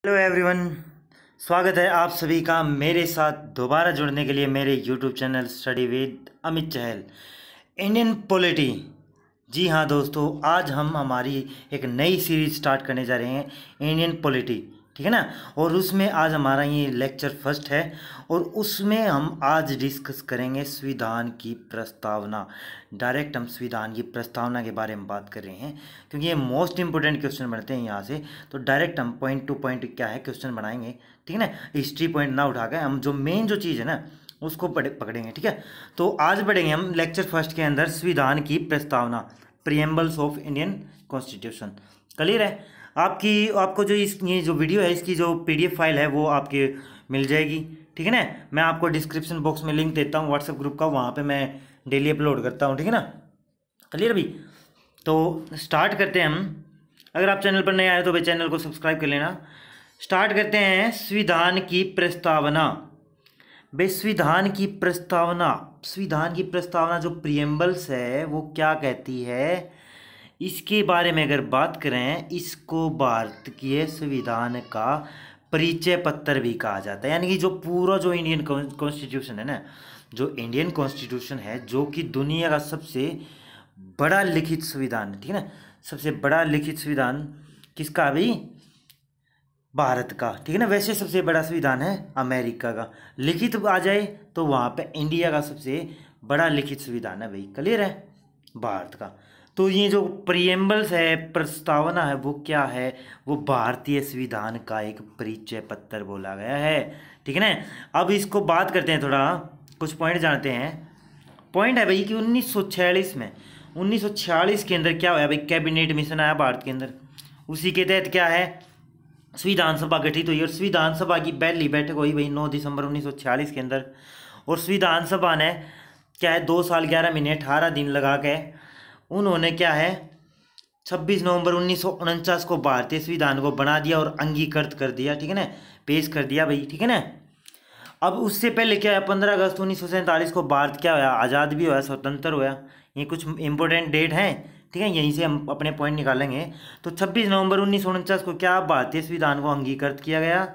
Hello everyone, स्वागत है आप सभी का मेरे साथ दोबारा जुड़ने के लिए मेरे YouTube channel study with Amit Chahal Indian polity. जी हाँ दोस्तों, आज हम हमारी एक नई सीरीज स्टार्ट करने जा रहे हैं इंडियन पॉलिटी, ठीक है ना। और उसमें आज हमारा ये लेक्चर फर्स्ट है और उसमें हम आज डिस्कस करेंगे संविधान की प्रस्तावना। डायरेक्ट हम संविधान की प्रस्तावना के बारे में बात कर रहे हैं क्योंकि ये मोस्ट इंपोर्टेंट क्वेश्चन बनते हैं यहाँ से। तो डायरेक्ट हम पॉइंट टू पॉइंट क्या है क्वेश्चन बनाएंगे, ठीक है ना। हिस्ट्री पॉइंट ना उठा के हम जो मेन जो चीज़ है ना उसको पकड़ेंगे, ठीक है। तो आज पढ़ेंगे हम लेक्चर फर्स्ट के अंदर संविधान की प्रस्तावना, प्रिएम्बल्स ऑफ इंडियन कॉन्स्टिट्यूशन। क्लियर है आपको जो ये जो वीडियो है इसकी जो पीडीएफ फाइल है वो आपके मिल जाएगी, ठीक है ना। मैं आपको डिस्क्रिप्शन बॉक्स में लिंक देता हूँ व्हाट्सएप ग्रुप का, वहाँ पे मैं डेली अपलोड करता हूँ, ठीक है ना। क्लियर अभी तो स्टार्ट करते हैं हम। अगर आप चैनल पर नए आए तो भाई चैनल को सब्सक्राइब कर लेना। स्टार्ट करते हैं संविधान की प्रस्तावना। भाई संविधान की प्रस्तावना जो प्रिएम्बल्स है वो क्या कहती है, इसके बारे में अगर बात करें, इसको भारत के संविधान का परिचय पत्र भी कहा जाता है। यानी कि जो पूरा जो इंडियन कॉन्स्टिट्यूशन है ना, जो इंडियन कॉन्स्टिट्यूशन है जो कि दुनिया का सबसे बड़ा लिखित संविधान है, ठीक है ना। सबसे बड़ा लिखित संविधान किसका अभी, भारत का, ठीक है ना। वैसे सबसे बड़ा संविधान है अमेरिका का, लिखित आ जाए तो वहाँ पे इंडिया का सबसे बड़ा लिखित संविधान है भाई। क्लियर है, भारत का। तो ये जो प्रिएम्बल्स है, प्रस्तावना है, वो क्या है, वो भारतीय संविधान का एक परिचय पत्र बोला गया है, ठीक है ना। अब इसको बात करते हैं, थोड़ा कुछ पॉइंट जानते हैं। पॉइंट है भाई कि 1946 के अंदर क्या हुआ भाई, कैबिनेट मिशन आया भारत के अंदर। उसी के तहत क्या है, संविधान सभा गठित हुई और संविधान सभा की पहली बैठक हुई भाई 9 दिसंबर 1946 के अंदर। और संविधान सभा ने क्या है 2 साल 11 महीने 18 दिन लगा के उन्होंने क्या है 26 नवंबर 1949 को भारतीय संविधान को बना दिया और अंगीकृत कर दिया, ठीक है ना, पेश कर दिया भाई, ठीक है ना। अब उससे पहले क्या है 15 अगस्त 1947 को भारत क्या हुआ, आज़ाद भी हुआ, स्वतंत्र हुआ। ये कुछ इंपॉर्टेंट डेट हैं, ठीक है, यहीं से हम अपने पॉइंट निकालेंगे। तो 26 नवंबर 1949 को क्या भारतीय संविधान को अंगीकृत किया गया,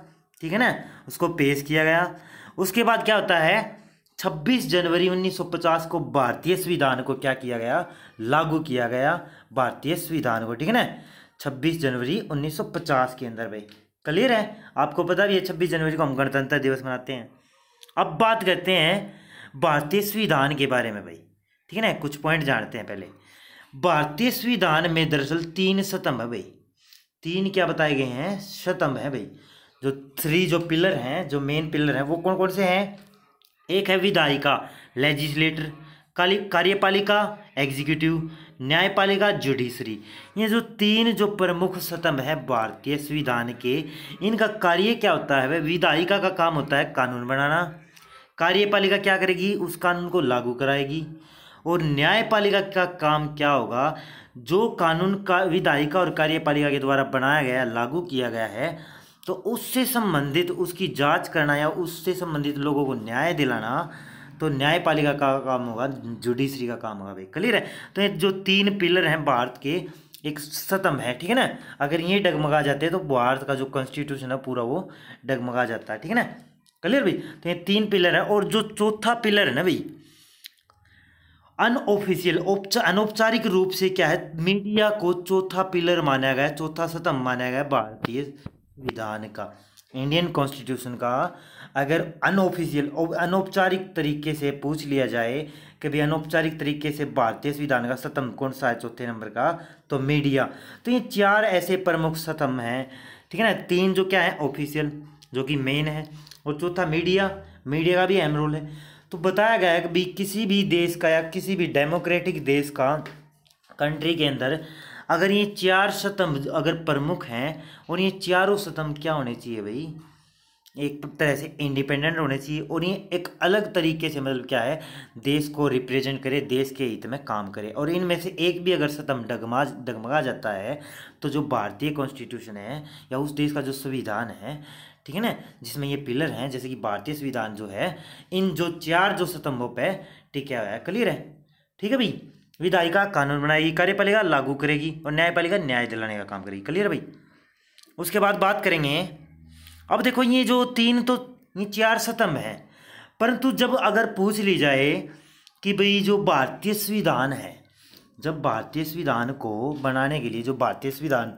ठीक है ना, उसको पेश किया गया। उसके बाद क्या होता है 26 जनवरी 1950 को भारतीय संविधान को क्या किया गया, लागू किया गया भारतीय संविधान को, ठीक है ना, 26 जनवरी 1950 के अंदर भाई। क्लियर है, आपको पता भी है 26 जनवरी को हम गणतंत्र दिवस मनाते हैं। अब बात करते हैं भारतीय संविधान के बारे में भाई, ठीक है ना। कुछ पॉइंट जानते हैं पहले। भारतीय संविधान में दरअसल 3 स्तंभ है भाई। 3 क्या बताए गए हैं, स्तंभ है भाई। जो 3 जो पिलर हैं, जो मेन पिलर हैं वो कौन कौन से हैं। एक है विधायिका, लेजिस्लेटर, कार्यपालिका, एग्जीक्यूटिव, न्यायपालिका, जुडिशरी। ये जो 3 जो प्रमुख स्तंभ है भारतीय संविधान के, इनका कार्य क्या होता है। विधायिका का काम होता है कानून बनाना, कार्यपालिका क्या करेगी, उस कानून को लागू कराएगी। और न्यायपालिका का काम क्या होगा, जो कानून का विधायिका और कार्यपालिका के द्वारा बनाया गया, लागू किया गया है, तो उससे संबंधित उसकी जांच करना या उससे संबंधित लोगों को न्याय दिलाना, तो न्यायपालिका का काम होगा, जुडिशरी का काम होगा भाई। क्लियर है। तो ये जो 3 पिलर हैं भारत के, एक स्तंभ है, ठीक है ना। अगर ये डगमगा जाते हैं तो भारत का जो कॉन्स्टिट्यूशन है पूरा वो डगमगा जाता है, ठीक है ना। क्लियर भाई। तो ये 3 पिलर है। और जो चौथा पिलर है ना भाई, अनऑफिशियल, अनौपचारिक रूप से क्या है, मीडिया को चौथा पिलर माना गया, चौथा स्तंभ माना गया भारतीय संविधान का, इंडियन कॉन्स्टिट्यूशन का। अगर अनऑफिशियल, अनौपचारिक तरीके से पूछ लिया जाए कि भाई अनौपचारिक तरीके से भारतीय संविधान का स्तंभ कौन सा है चौथे नंबर का, तो मीडिया। तो ये 4 ऐसे प्रमुख स्तंभ हैं, ठीक है ना। 3 जो क्या है ऑफिशियल, जो कि मेन है, और चौथा मीडिया, मीडिया का भी अहम रोल है। तो बताया गया है कि भाई किसी भी देश का या किसी भी डेमोक्रेटिक देश का, कंट्री के अंदर अगर ये 4 स्तंभ अगर प्रमुख हैं और ये चारों स्तंभ क्या होने चाहिए भाई, एक तरह से इंडिपेंडेंट होने चाहिए और ये एक अलग तरीके से, मतलब क्या है, देश को रिप्रेजेंट करे, देश के हित में काम करे। और इनमें से एक भी अगर स्तंभ डगमगा जाता है तो जो भारतीय कॉन्स्टिट्यूशन है या उस देश का जो संविधान है, ठीक है ना, जिसमें ये पिलर हैं, जैसे कि भारतीय संविधान जो है, इन जो 4 जो स्तंभों पे टिका हुआ है। क्लियर है, ठीक है भाई। विधायिका कानून बनाएगी, कार्यपालिका लागू करेगी और न्यायपालिका न्याय दिलाने का काम करेगी। क्लियर भाई। उसके बाद बात करेंगे अब देखो ये जो तीन तो ये चार स्तंभ है, परंतु जब अगर पूछ ली जाए कि भाई जो भारतीय संविधान है, जब भारतीय संविधान को बनाने के लिए जो भारतीय संविधान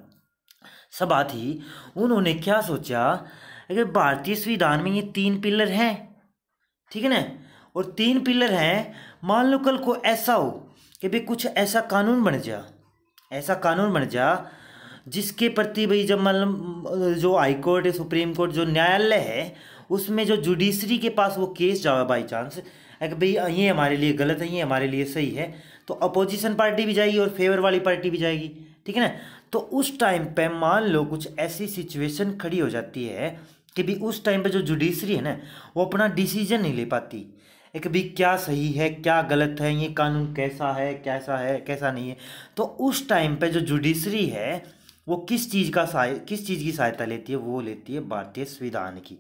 सभा थी, उन्होंने क्या सोचा, अगर भारतीय संविधान में ये तीन पिलर हैं, ठीक है ना, और तीन पिलर हैं, मान लो कल को ऐसा हो कि भाई कुछ ऐसा कानून बन जा, ऐसा कानून बन जा जिसके प्रति भाई जब मतलब जो हाई कोर्ट है, सुप्रीम कोर्ट जो न्यायालय है, उसमें जो जुडिशरी के पास वो केस जावे बाई चांस कि भाई ये हमारे लिए गलत है, ये हमारे लिए सही है, तो अपोजिशन पार्टी भी जाएगी और फेवर वाली पार्टी भी जाएगी, ठीक है ना। तो उस टाइम पे मान लो कुछ ऐसी सिचुएशन खड़ी हो जाती है कि भी उस टाइम पे जो जुडिशरी है ना, वो अपना डिसीजन नहीं ले पाती कि भाई क्या सही है क्या गलत है, ये कानून कैसा है कैसा नहीं है। तो उस टाइम पे जो जुडिशरी है वो किस चीज़ की सहायता लेती है, वो लेती है भारतीय संविधान की।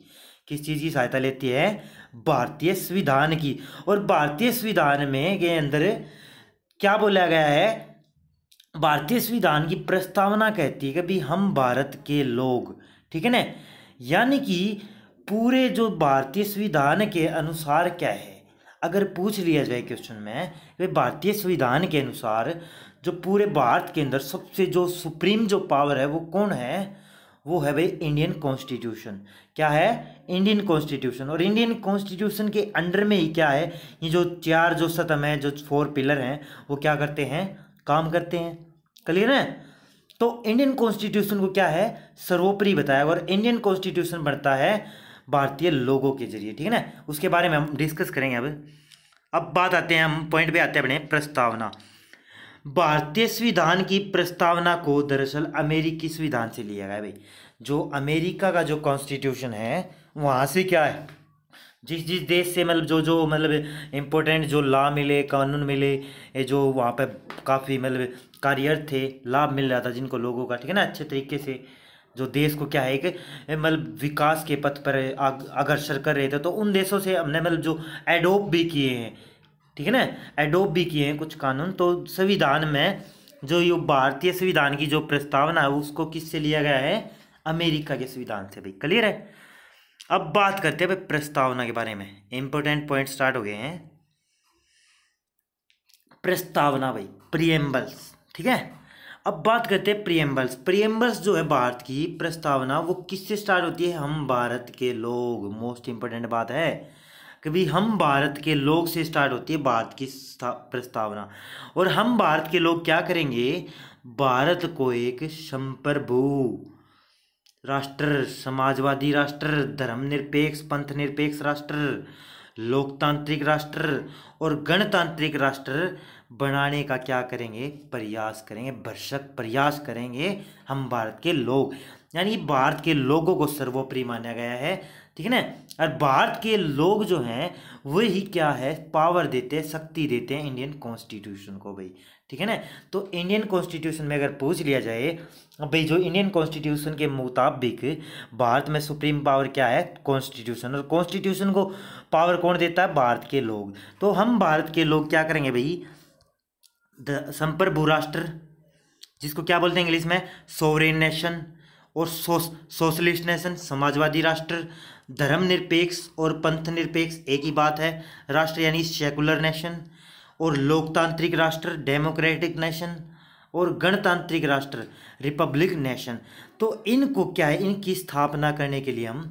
किस चीज़ की सहायता लेती है? भारतीय संविधान की। और भारतीय संविधान में के अंदर क्या बोला गया है? भारतीय संविधान की प्रस्तावना कहती है कि भाई हम भारत के लोग, ठीक है ना, यानी कि पूरे जो भारतीय संविधान के अनुसार क्या है, अगर पूछ लिया जाए क्वेश्चन में वे भारतीय संविधान के अनुसार जो पूरे भारत के अंदर सबसे जो सुप्रीम जो पावर है वो कौन है? वो है भाई इंडियन कॉन्स्टिट्यूशन। क्या है? Indian constitution. और इंडियन कॉन्स्टिट्यूशन के अंडर में ही क्या है, ये जो चार जो स्तंभ हैं, जो 4 पिलर हैं, वो क्या करते हैं? काम करते हैं। क्लियर है? तो इंडियन कॉन्स्टिट्यूशन को क्या है? सर्वोपरि बताया, और इंडियन कॉन्स्टिट्यूशन बनता है भारतीय लोगों के जरिए, ठीक है ना। उसके बारे में हम डिस्कस करेंगे। अब बात आते हैं, हम पॉइंट पे आते हैं अपने प्रस्तावना। भारतीय संविधान की प्रस्तावना को दरअसल अमेरिकी संविधान से लिया गया भाई। जो अमेरिका का जो कॉन्स्टिट्यूशन है वहाँ से क्या है, जिस जिस देश से मतलब जो जो मतलब इम्पोर्टेंट जो लॉ मिले, कानून मिले, ये जो वहाँ पे काफ़ी मतलब कार्यरत थे, लाभ मिल रहा था जिनको लोगों का, ठीक है ना, अच्छे तरीके से जो देश को क्या है कि मतलब विकास के पथ पर अग्रसर कर रहे थे, तो उन देशों से हमने मतलब जो एडोप्ट भी किए हैं, ठीक है ना, एडोप्ट भी किए हैं कुछ कानून। तो संविधान में जो ये भारतीय संविधान की जो प्रस्तावना है उसको किससे लिया गया है? अमेरिका के संविधान से भाई। क्लियर है? अब बात करते हैं भाई प्रस्तावना के बारे में। इंपॉर्टेंट पॉइंट स्टार्ट हो गए हैं। प्रस्तावना भाई, प्रीएम्बल्स, ठीक है। अब बात करते हैं प्रीएम्बल्स। प्रीएम्बल्स जो है भारत की प्रस्तावना, वो किससे स्टार्ट होती है? हम भारत के लोग। मोस्ट इंपोर्टेंट बात है कि भाई हम भारत के लोग से स्टार्ट होती है भारत की प्रस्तावना। और हम भारत के लोग क्या करेंगे? भारत को एक संप्रभु राष्ट्र, समाजवादी राष्ट्र, धर्मनिरपेक्ष, पंथनिरपेक्ष राष्ट्र, लोकतांत्रिक राष्ट्र और गणतांत्रिक राष्ट्र बनाने का क्या करेंगे? प्रयास करेंगे, भरसक प्रयास करेंगे हम भारत के लोग। यानी भारत के लोगों को सर्वोपरि माना गया है, ठीक है ना। और भारत के लोग जो हैं वही क्या है? पावर देते हैं, शक्ति देते हैं इंडियन कॉन्स्टिट्यूशन को भाई, ठीक है ना। तो इंडियन कॉन्स्टिट्यूशन में अगर पूछ लिया जाए भाई, जो इंडियन कॉन्स्टिट्यूशन के मुताबिक भारत में सुप्रीम पावर क्या है? कॉन्स्टिट्यूशन। और कॉन्स्टिट्यूशन को पावर कौन देता है? भारत के लोग। तो हम भारत के लोग क्या करेंगे भाई? संप्रभु राष्ट्र, जिसको क्या बोलते हैं इंग्लिश में? Sovereign nation. और सोशलिस्ट नेशन, समाजवादी राष्ट्र। धर्मनिरपेक्ष और पंथनिरपेक्ष एक ही बात है, राष्ट्र यानी सेकुलर नेशन। और लोकतांत्रिक राष्ट्र, डेमोक्रेटिक नेशन। और गणतांत्रिक राष्ट्र, रिपब्लिक नेशन। तो इनको क्या है? इनकी स्थापना करने के लिए हम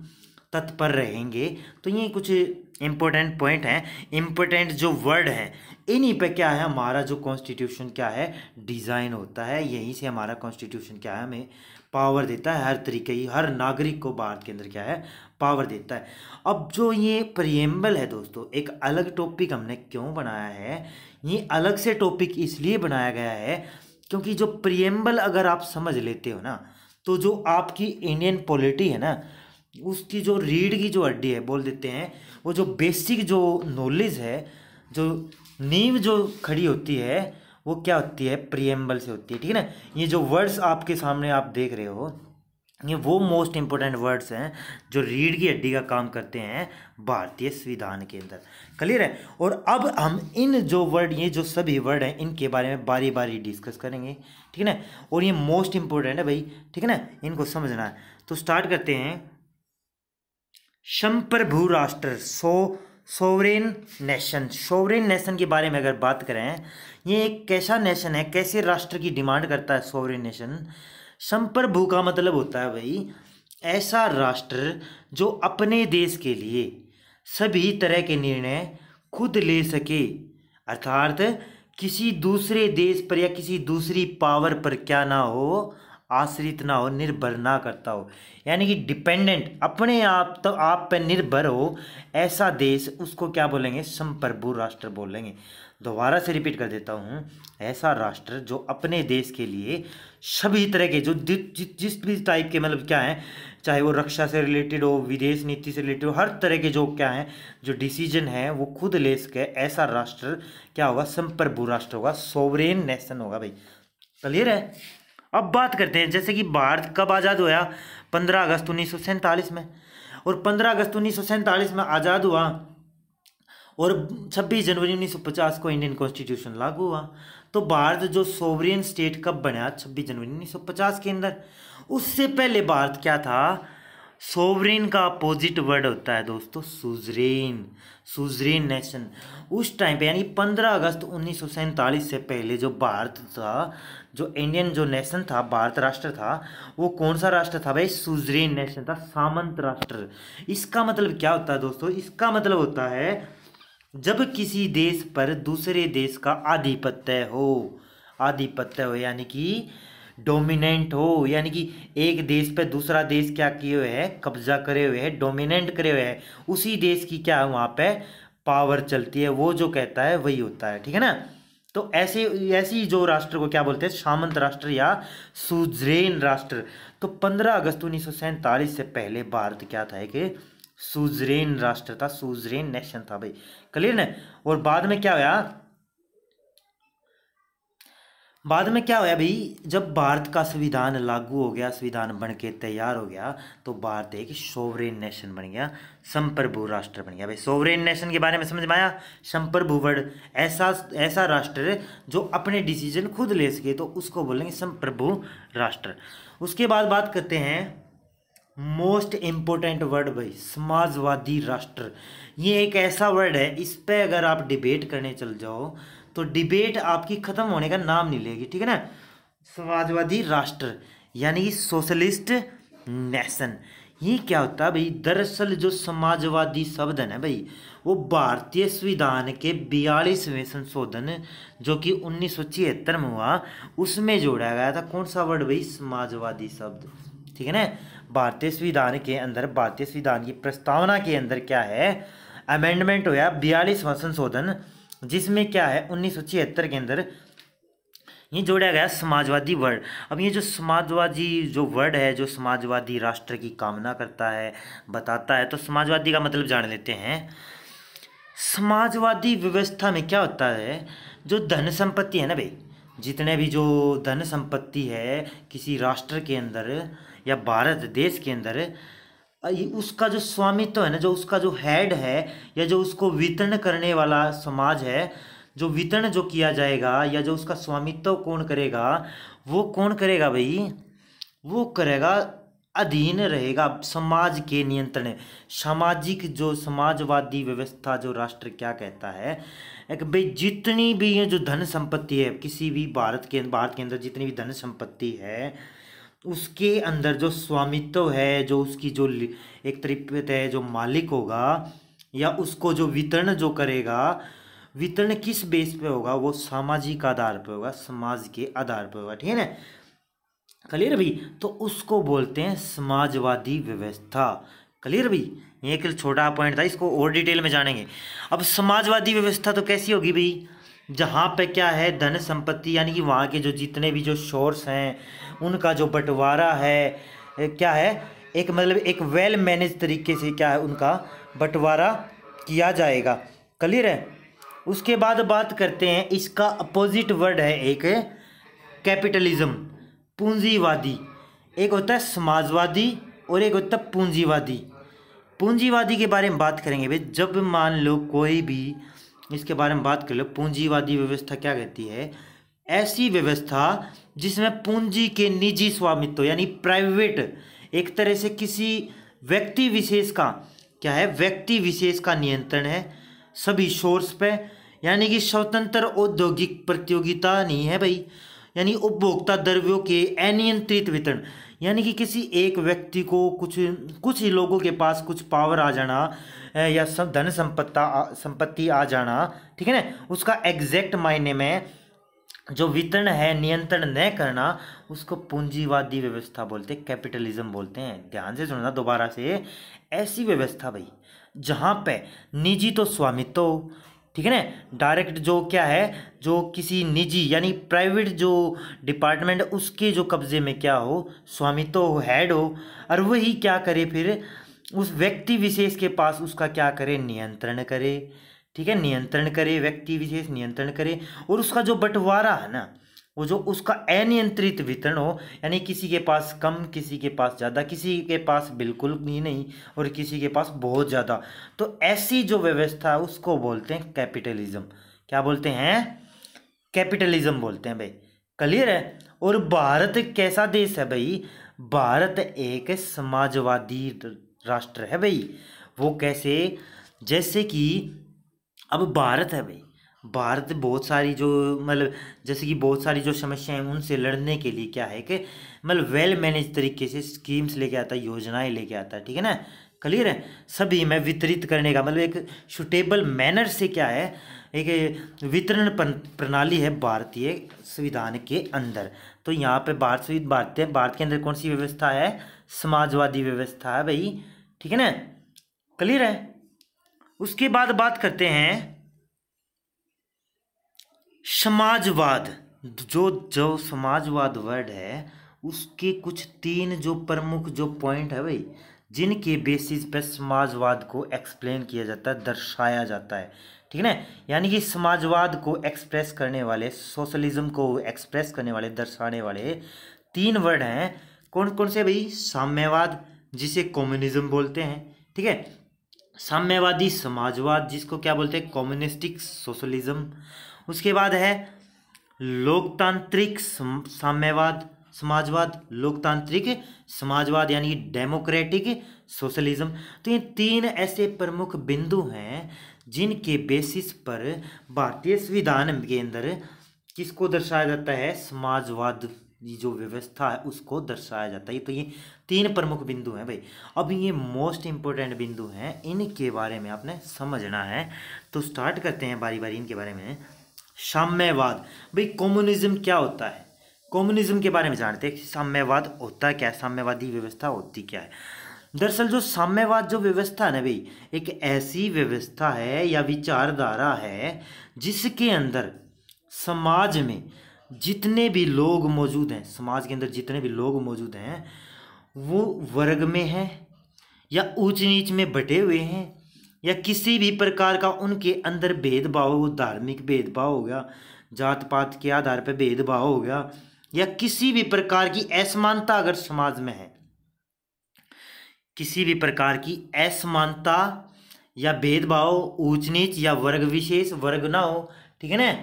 तत्पर रहेंगे। तो ये कुछ इम्पोर्टेंट पॉइंट हैं, इम्पोर्टेंट जो वर्ड हैं, इन्हीं पे क्या है हमारा जो कॉन्स्टिट्यूशन क्या है? डिज़ाइन होता है। यहीं से हमारा कॉन्स्टिट्यूशन क्या है? हमें पावर देता है, हर तरीके की, हर नागरिक को भारत के अंदर क्या है? पावर देता है। अब जो ये प्रीएम्बल है दोस्तों, एक अलग टॉपिक हमने क्यों बनाया है? ये अलग से टॉपिक इसलिए बनाया गया है क्योंकि जो प्रीएम्बल अगर आप समझ लेते हो ना, तो जो आपकी इंडियन पॉलिटी है ना, उसकी जो रीढ़ की जो हड्डी है बोल देते हैं, वो जो बेसिक जो नॉलेज है, जो नींव जो खड़ी होती है, वो क्या होती है? प्रीएम्बल से होती है, ठीक है ना। ये जो वर्ड्स आपके सामने आप देख रहे हो, ये वो मोस्ट इंपोर्टेंट वर्ड्स हैं जो रीढ़ की हड्डी का काम करते हैं भारतीय संविधान के अंदर। क्लियर है? और अब हम इन जो वर्ड, ये जो सभी वर्ड हैं, इनके बारे में बारी बारी डिस्कस करेंगे, ठीक है ना। और ये मोस्ट इंपोर्टेंट है भाई, ठीक है ना, इनको समझना है। तो स्टार्ट करते हैं। संप्रभु राष्ट्र, सोवरेन नेशन। सोवरेन नेशन के बारे में अगर बात करें, ये एक कैसा नेशन है, कैसे राष्ट्र की डिमांड करता है सोवरेन नेशन। संप्रभु का मतलब होता है भाई ऐसा राष्ट्र जो अपने देश के लिए सभी तरह के निर्णय खुद ले सके, अर्थात किसी दूसरे देश पर या किसी दूसरी पावर पर क्या ना हो, आश्रित ना हो, निर्भर ना करता हो, यानी कि डिपेंडेंट, अपने आप तो आप पर निर्भर हो, ऐसा देश उसको क्या बोलेंगे, संप्रभु राष्ट्र बोलेंगे। दोबारा से रिपीट कर देता हूँ, ऐसा राष्ट्र जो अपने देश के लिए सभी तरह के जो जिस भी टाइप के मतलब क्या है, चाहे वो रक्षा से रिलेटेड हो, विदेश नीति से रिलेटेड हो, हर तरह के जो क्या है जो डिसीजन है वो खुद ले सके, ऐसा राष्ट्र क्या होगा, संप्रभु राष्ट्र होगा, सोवरेन नेशन होगा भाई। क्लियर है। अब बात करते हैं जैसे कि भारत कब आज़ाद हुआ, 15 अगस्त 1947 में, और 15 अगस्त 1947 में आज़ाद हुआ और 26 जनवरी 1950 को इंडियन कॉन्स्टिट्यूशन लागू हुआ। तो भारत जो सोवरेन स्टेट कब बना, 26 जनवरी 1950 के अंदर। उससे पहले भारत क्या था, सोवरेन का अपोजिट वर्ड होता है दोस्तों सुजरेन, सुजरेन नेशन। उस टाइम पे यानी 15 अगस्त 1947 से पहले जो भारत था, जो इंडियन जो नेशन था, भारत राष्ट्र था, वो कौन सा राष्ट्र था भाई, सुजरेन नेशन था, सामंत राष्ट्र। इसका मतलब क्या होता है दोस्तों, इसका मतलब होता है जब किसी देश पर दूसरे देश का आधिपत्य हो, आधिपत्य हो यानी कि डोमिनेंट हो, यानी कि एक देश पे दूसरा देश क्या किए हुए है, कब्जा करे हुए है, डोमिनेंट करे हुए है, उसी देश की क्या है वहाँ पे पावर चलती है, वो जो कहता है वही होता है, ठीक है ना। तो ऐसी जो राष्ट्र को क्या बोलते हैं, सामंत राष्ट्र या सुजरेन राष्ट्र। तो 15 अगस्त 1947 से पहले भारत क्या था कि सुजरेन राष्ट्र था, सुजरेन नेशन था भाई। क्लियर ना। और बाद में क्या हुआ, बाद में क्या हुआ भाई, जब भारत का संविधान लागू हो गया, संविधान बन के तैयार हो गया, तो भारत एक सोवरेन नेशन बन गया, संप्रभु राष्ट्र बन गया भाई। सोवरेन नेशन के बारे में समझ में आया। संप्रभु वर्ड ऐसा राष्ट्र जो अपने डिसीजन खुद ले सके, तो उसको बोलेंगे संप्रभु राष्ट्र। उसके बाद बात करते हैं मोस्ट इम्पोर्टेंट वर्ड भाई, समाजवादी राष्ट्र। ये एक ऐसा वर्ड है, इस पे अगर आप डिबेट करने चल जाओ तो डिबेट आपकी खत्म होने का नाम नहीं लेगी, ठीक है ना। समाजवादी राष्ट्र यानी कि सोशलिस्ट नेशन। ये क्या होता है भाई, दरअसल जो समाजवादी शब्द है ना भाई, वो भारतीय संविधान के 42वें संशोधन जो कि 1976 में हुआ, उसमें जोड़ा गया था। कौन सा वर्ड भाई, समाजवादी शब्द, ठीक है ना। भारतीय संविधान के अंदर, भारतीय संविधान की प्रस्तावना के अंदर क्या है, अमेंडमेंट हुआ 42वां संशोधन, जिसमें क्या है 1976 के अंदर ये जोड़ा गया समाजवादी वर्ड। अब ये जो समाजवादी जो वर्ड है, जो समाजवादी राष्ट्र की कामना करता है, बताता है, तो समाजवादी का मतलब जान लेते हैं। समाजवादी व्यवस्था में क्या होता है, जो धन संपत्ति है ना भाई, जितने भी जो धन संपत्ति है किसी राष्ट्र के अंदर या भारत देश के अंदर, उसका जो स्वामित्व है ना, जो उसका जो हेड है या जो उसको वितरण करने वाला समाज है, जो वितरण जो किया जाएगा या जो उसका स्वामित्व कौन करेगा, वो कौन करेगा भाई, वो करेगा अधीन रहेगा समाज के नियंत्रण। सामाजिक जो समाजवादी व्यवस्था जो राष्ट्र क्या कहता है, एक भाई जितनी भी ये जो धन संपत्ति है किसी भी भारत के अंदर जितनी भी धन संपत्ति है, उसके अंदर जो स्वामित्व है, जो उसकी जो एक तरीके है जो मालिक होगा या उसको जो वितरण जो करेगा, वितरण किस बेस पे होगा, वो सामाजिक आधार पे होगा, समाज के आधार पे होगा, ठीक है ना। क्लियर भाई। तो उसको बोलते हैं समाजवादी व्यवस्था। क्लियर भाई। ये एक छोटा पॉइंट था, इसको और डिटेल में जानेंगे। अब समाजवादी व्यवस्था तो कैसी होगी भाई, जहाँ पे क्या है धन संपत्ति यानी कि वहाँ के जो जितने भी जो सोर्स हैं उनका जो बंटवारा है, क्या है एक मतलब एक वेल मैनेज तरीके से क्या है उनका बंटवारा किया जाएगा। क्लियर है। उसके बाद बात करते हैं, इसका अपोजिट वर्ड है एक कैपिटलिज्म, पूंजीवादी। एक होता है समाजवादी और एक होता है पूंजीवादी। पूंजीवादी के बारे में बात करेंगे भाई, जब मान लो कोई भी इसके बारे में बात कर लो, पूंजीवादी व्यवस्था क्या कहती है, ऐसी व्यवस्था जिसमें पूंजी के निजी स्वामित्व यानी प्राइवेट, एक तरह से किसी व्यक्ति विशेष का क्या है, व्यक्ति विशेष का नियंत्रण है सभी सोर्स पे, यानी कि स्वतंत्र औद्योगिक प्रतियोगिता नहीं है भाई, यानी उपभोक्ता द्रव्यों के अनियंत्रित वितरण, यानी कि किसी एक व्यक्ति को कुछ कुछ ही लोगों के पास कुछ पावर आ जाना या सब धन संपत्ति आ जाना, ठीक है ना, उसका एग्जैक्ट मायने में जो वितरण है नियंत्रण न करना, उसको पूंजीवादी व्यवस्था बोलते हैं, कैपिटलिज्म बोलते हैं। ध्यान से सुनना दोबारा से, ऐसी व्यवस्था भाई जहाँ पे निजी तो स्वामित्व हो, ठीक है ना, डायरेक्ट जो क्या है, जो किसी निजी यानी प्राइवेट जो डिपार्टमेंट उसके जो कब्जे में क्या हो, स्वामित्व हो, हेड हो, और वही क्या करे फिर उस व्यक्ति विशेष के पास उसका क्या करे, नियंत्रण करे, ठीक है, नियंत्रण करे, व्यक्ति विशेष नियंत्रण करे, और उसका जो बंटवारा है ना, वो जो उसका अनियंत्रित वितरण हो, यानी किसी के पास कम, किसी के पास ज़्यादा, किसी के पास बिल्कुल भी नहीं और किसी के पास बहुत ज़्यादा, तो ऐसी जो व्यवस्था है उसको बोलते हैं कैपिटलिज्म। क्या बोलते हैं, कैपिटलिज्म बोलते हैं भाई। क्लियर है। और भारत कैसा देश है भाई, भारत एक समाजवादी राष्ट्र है भाई। वो कैसे, जैसे कि अब भारत है भाई, भारत बहुत सारी जो मतलब जैसे कि बहुत सारी जो समस्याएं हैं उनसे लड़ने के लिए क्या है कि मतलब वेल मैनेज तरीके से स्कीम्स लेके आता है, योजनाएं लेके आता है, ठीक है ना। क्लियर है। सभी में वितरित करने का मतलब एक सुटेबल मैनर से क्या है, एक वितरण प्रणाली है भारतीय संविधान के अंदर। तो यहाँ पे भारत के अंदर कौन सी व्यवस्था है, समाजवादी व्यवस्था है भाई, ठीक है ना। क्लियर है। उसके बाद बात करते हैं समाजवाद। जो जो समाजवाद वर्ड है उसके कुछ तीन जो प्रमुख जो पॉइंट है भाई, जिनके बेसिस पे समाजवाद को एक्सप्लेन किया जाता है, दर्शाया जाता है, ठीक है ना। यानी कि समाजवाद को एक्सप्रेस करने वाले, सोशलिज्म को एक्सप्रेस करने वाले, दर्शाने वाले तीन वर्ड हैं। कौन कौन से भाई, साम्यवाद जिसे कम्युनिज्म बोलते हैं, ठीक है, साम्यवादी समाजवाद जिसको क्या बोलते हैं, कम्युनिस्टिक सोशलिज्म। उसके बाद है लोकतांत्रिक साम्यवाद समाजवाद, लोकतांत्रिक समाजवाद यानी डेमोक्रेटिक सोशलिज्म। तो ये तीन ऐसे प्रमुख बिंदु हैं जिनके बेसिस पर भारतीय संविधान के अंदर किसको दर्शाया जाता है, समाजवाद जो व्यवस्था है उसको दर्शाया जाता है। तो ये तीन प्रमुख बिंदु हैं भाई। अब ये मोस्ट इंपॉर्टेंट बिंदु हैं, इनके बारे में आपने समझना है। तो स्टार्ट करते हैं बारी बारी इनके बारे में। साम्यवाद भाई, कम्युनिज्म क्या होता है, कम्युनिज्म के बारे में जानते हैं। साम्यवाद होता क्या है, साम्यवादी व्यवस्था होती क्या है। दरअसल जो साम्यवाद जो व्यवस्था है ना भाई, एक ऐसी व्यवस्था है या विचारधारा है जिसके अंदर समाज में जितने भी लोग मौजूद हैं, समाज के अंदर जितने भी लोग मौजूद हैं वो वर्ग में हैं या ऊंच नीच में बटे हुए हैं, या किसी भी प्रकार का उनके अंदर भेदभाव हो, धार्मिक भेदभाव हो गया, जात पात के आधार पर भेदभाव हो गया, या किसी भी प्रकार की असमानता अगर समाज में है, किसी भी प्रकार की असमानता या भेदभाव, ऊंच नीच या वर्ग विशेष, वर्ग ना हो, ठीक है ना।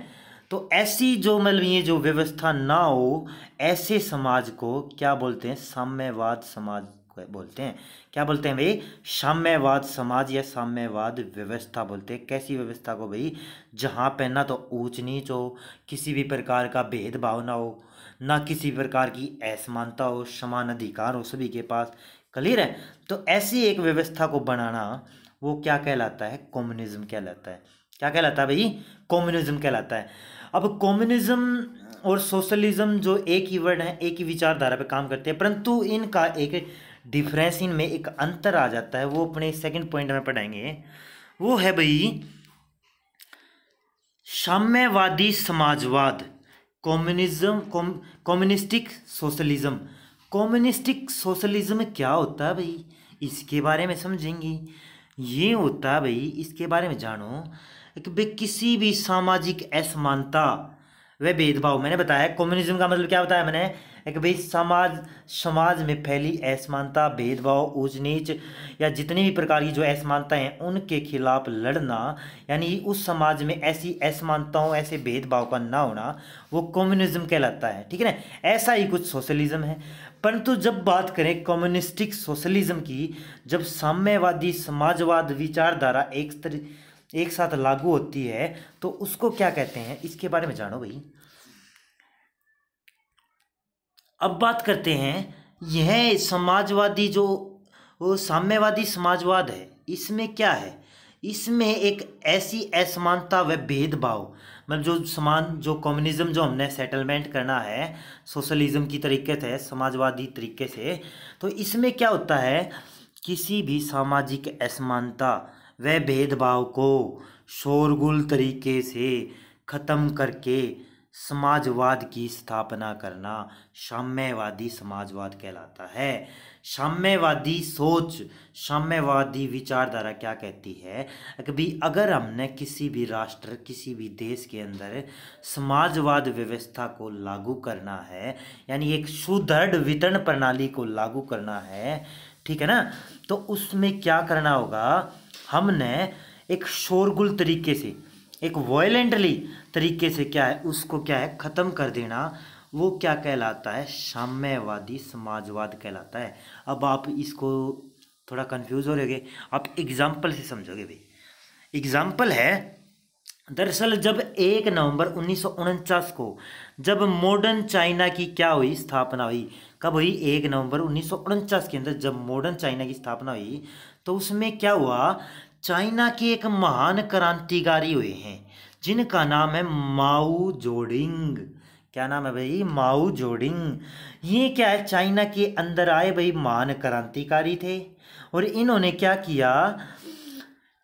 तो ऐसी जो मतलब ये जो व्यवस्था ना हो, ऐसे समाज को क्या बोलते हैं, साम्यवाद समाज बोलते हैं। क्या बोलते हैं भाई, साम्यवाद समाज या साम्यवाद व्यवस्था बोलते हैं। कैसी व्यवस्था को भाई, जहाँ पे ना तो ऊंच नीच हो, किसी भी प्रकार का भेदभाव ना हो, ना किसी प्रकार की असमानता हो, समान अधिकार हो सभी के पास। क्लियर है। तो ऐसी एक व्यवस्था को बनाना वो क्या कहलाता है, कम्युनिज्म कहलाता है। क्या कहलाता है भाई, कम्युनिज्म कहलाता है। अब कम्युनिज्म और सोशलिज्म जो एक ही वर्ड है, एक ही विचारधारा पे काम करते हैं, परंतु इनका एक डिफरेंस, इनमें एक अंतर आ जाता है, वो अपने सेकंड पॉइंट में पढ़ाएंगे। वो है भाई साम्यवादी समाजवाद, communism, communistic socialism. Communistic socialism क्या होता है भाई, इसके बारे में समझेंगे। ये होता है भाई, इसके बारे में जानो कि भाई किसी भी सामाजिक असमानता व भेदभाव, मैंने बताया कम्युनिज्म का मतलब क्या होता है, मैंने है कि भाई समाज में फैली असमानता, भेदभाव, ऊंच नीच या जितनी भी प्रकार की जो असमानताएं हैं उनके खिलाफ लड़ना, यानी उस समाज में ऐसी असमानताओं, ऐसे भेदभाव का ना होना, वो कम्युनिज्म कहलाता है। ठीक है ना, ऐसा ही कुछ सोशलिज्म है। परंतु जब बात करें कम्युनिस्टिक सोशलिज्म की, जब साम्यवादी समाजवाद विचारधारा एक साथ लागू होती है तो उसको क्या कहते हैं, इसके बारे में जानो भाई। अब बात करते हैं, यह समाजवादी जो वो साम्यवादी समाजवाद है, इसमें क्या है, इसमें एक ऐसी असमानता व भेदभाव, मतलब जो समान, जो कम्युनिज्म जो हमने सेटलमेंट करना है सोशलिज्म की तरीके से, समाजवादी तरीके से, तो इसमें क्या होता है, किसी भी सामाजिक असमानता व भेदभाव को शोरगुल तरीके से खत्म करके समाजवाद की स्थापना करना साम्यवादी समाजवाद कहलाता है। साम्यवादी सोच, साम्यवादी विचारधारा क्या कहती है कि भाई अगर हमने किसी भी राष्ट्र, किसी भी देश के अंदर समाजवाद व्यवस्था को लागू करना है, यानी एक सुदृढ़ वितरण प्रणाली को लागू करना है, ठीक है ना, तो उसमें क्या करना होगा, हमने एक शोरगुल तरीके से, एक वायलेंटली तरीके से क्या है उसको क्या है ख़त्म कर देना, वो क्या कहलाता है, साम्यवादी समाजवाद कहलाता है। अब आप इसको थोड़ा कंफ्यूज हो रहे, आप एग्जाम्पल से समझोगे भाई। एग्जाम्पल है, दरअसल जब 1 नवंबर 1949 को जब मॉडर्न चाइना की क्या हुई, स्थापना हुई, कब हुई, 1 नवंबर 1949 के अंदर जब मॉडर्न चाइना की स्थापना हुई, तो उसमें क्या हुआ, चाइना के एक महान क्रांतिकारी हुए हैं जिनका नाम है माओ जोडिंग। क्या नाम है भाई, माओ जोडिंग। ये क्या है, चाइना के अंदर आए भाई, महान क्रांतिकारी थे, और इन्होंने क्या किया,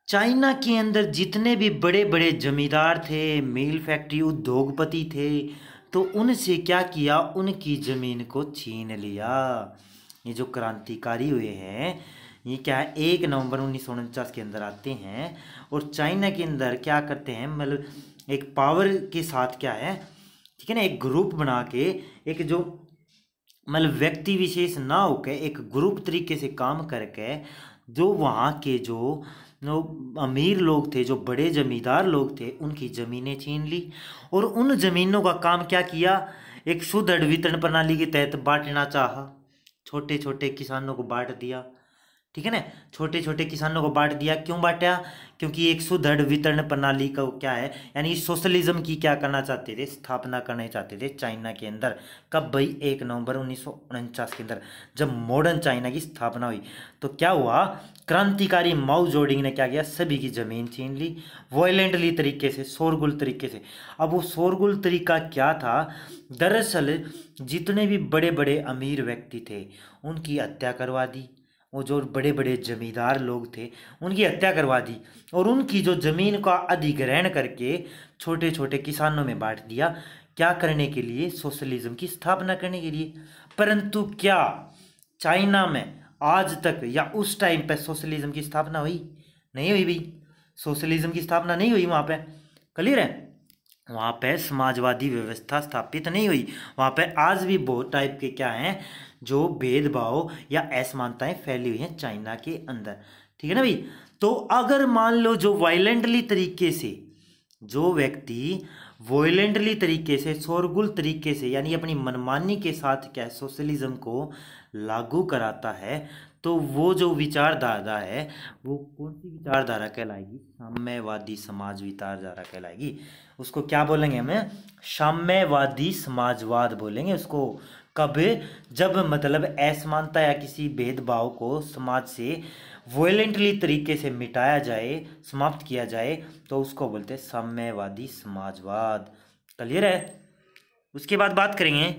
चाइना के अंदर जितने भी बड़े बड़े जमींदार थे, मिल फैक्ट्री उद्योगपति थे, तो उनसे क्या किया, उनकी ज़मीन को छीन लिया। ये जो क्रांतिकारी हुए हैं, ये क्या है, 1 नवंबर 1949 के अंदर आते हैं और चाइना के अंदर क्या करते हैं, मतलब एक पावर के साथ क्या है, ठीक है ना, एक ग्रुप बना के, एक जो मतलब व्यक्ति विशेष ना होकर एक ग्रुप तरीके से काम करके, जो वहाँ के जो अमीर लोग थे, जो बड़े जमींदार लोग थे, उनकी ज़मीनें छीन ली और उन ज़मीनों का काम क्या किया, एक सुदृढ़ वितरण प्रणाली के तहत बांटना चाहा, छोटे छोटे किसानों को बांट दिया। ठीक है ना, छोटे छोटे किसानों को बांट दिया, क्यों बांटा, क्योंकि एक सुदृढ़ वितरण प्रणाली का क्या है, यानी सोशलिज्म की क्या करना चाहते थे, स्थापना करना चाहते थे चाइना के अंदर। कब भाई, 1 नवंबर 1949 के अंदर जब मॉडर्न चाइना की स्थापना हुई, तो क्या हुआ, क्रांतिकारी माओ जोडिंग ने क्या किया, सभी की ज़मीन छीन ली वायलेंटली तरीके से, शोरगुल तरीके से। अब वो शोरगुल तरीका क्या था, दरअसल जितने भी बड़े बड़े अमीर व्यक्ति थे उनकी हत्या करवा दी, वो जो बड़े बड़े जमींदार लोग थे उनकी हत्या करवा दी, और उनकी जो ज़मीन का अधिग्रहण करके छोटे छोटे किसानों में बांट दिया। क्या करने के लिए, सोशलिज्म की स्थापना करने के लिए। परंतु क्या चाइना में आज तक या उस टाइम पे सोशलिज्म की स्थापना हुई, नहीं हुई भाई, सोशलिज्म की स्थापना नहीं हुई वहाँ पे, क्लियर है, वहाँ पे समाजवादी व्यवस्था स्थापित नहीं हुई। वहाँ पे आज भी बहुत टाइप के क्या हैं, जो भेदभाव या असमानताएं फैली हुई हैं चाइना के अंदर। ठीक है ना भाई, तो अगर मान लो जो वायलेंटली तरीके से, जो व्यक्ति वायलेंटली तरीके से, शोरगुल तरीके से, यानी अपनी मनमानी के साथ क्या है, सोशलिज्म को लागू कराता है, तो वो जो विचारधारा है वो कौन सी विचारधारा कहलाएगी, साम्यवादी समाज विचारधारा कहलाएगी। उसको क्या बोलेंगे, हमें साम्यवादी समाजवाद बोलेंगे उसको। कब, जब मतलब असमानता या किसी भेदभाव को समाज से वायलेंटली तरीके से मिटाया जाए, समाप्त किया जाए, तो उसको बोलते हैं साम्यवादी समाजवाद। क्लियर है। उसके बाद बात करेंगे,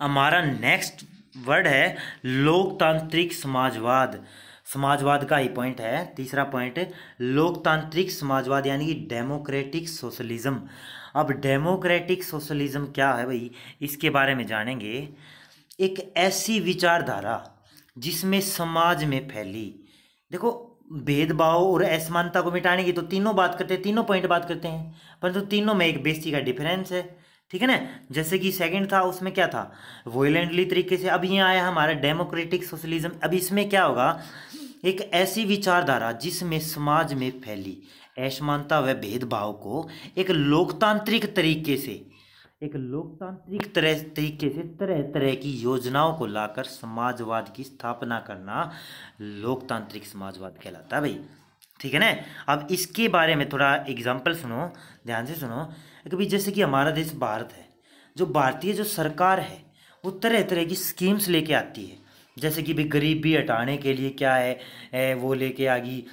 हमारा नेक्स्ट वर्ड है लोकतांत्रिक समाजवाद। समाजवाद का ही पॉइंट है, तीसरा पॉइंट, लोकतांत्रिक समाजवाद यानी कि डेमोक्रेटिक सोशलिज्म। अब डेमोक्रेटिक सोशलिज्म क्या है भाई, इसके बारे में जानेंगे। एक ऐसी विचारधारा जिसमें समाज में फैली, देखो भेदभाव और असमानता को मिटाने की तो तीनों बात करते हैं, तीनों पॉइंट बात करते हैं, परंतु तीनों में एक बेसिक का डिफरेंस है। ठीक है ना। जैसे कि सेकंड था, उसमें क्या था, वोलेंटली तरीके से। अब ये आया हमारा डेमोक्रेटिक सोशलिज्म। अब इसमें क्या होगा, एक ऐसी विचारधारा जिसमें समाज में फैली असमानता व भेदभाव को एक लोकतांत्रिक तरीके से, एक लोकतांत्रिक तरीके से तरह तरह की योजनाओं को लाकर समाजवाद की स्थापना करना लोकतांत्रिक समाजवाद कहलाता है भाई। ठीक है ना। अब इसके बारे में थोड़ा एग्जाम्पल सुनो, ध्यान से सुनो। कभी जैसे कि हमारा देश भारत है, जो भारतीय जो सरकार है वो तरह तरह की स्कीम्स लेके आती है। जैसे कि भाई गरीबी हटाने के लिए क्या है, वो लेके आ गई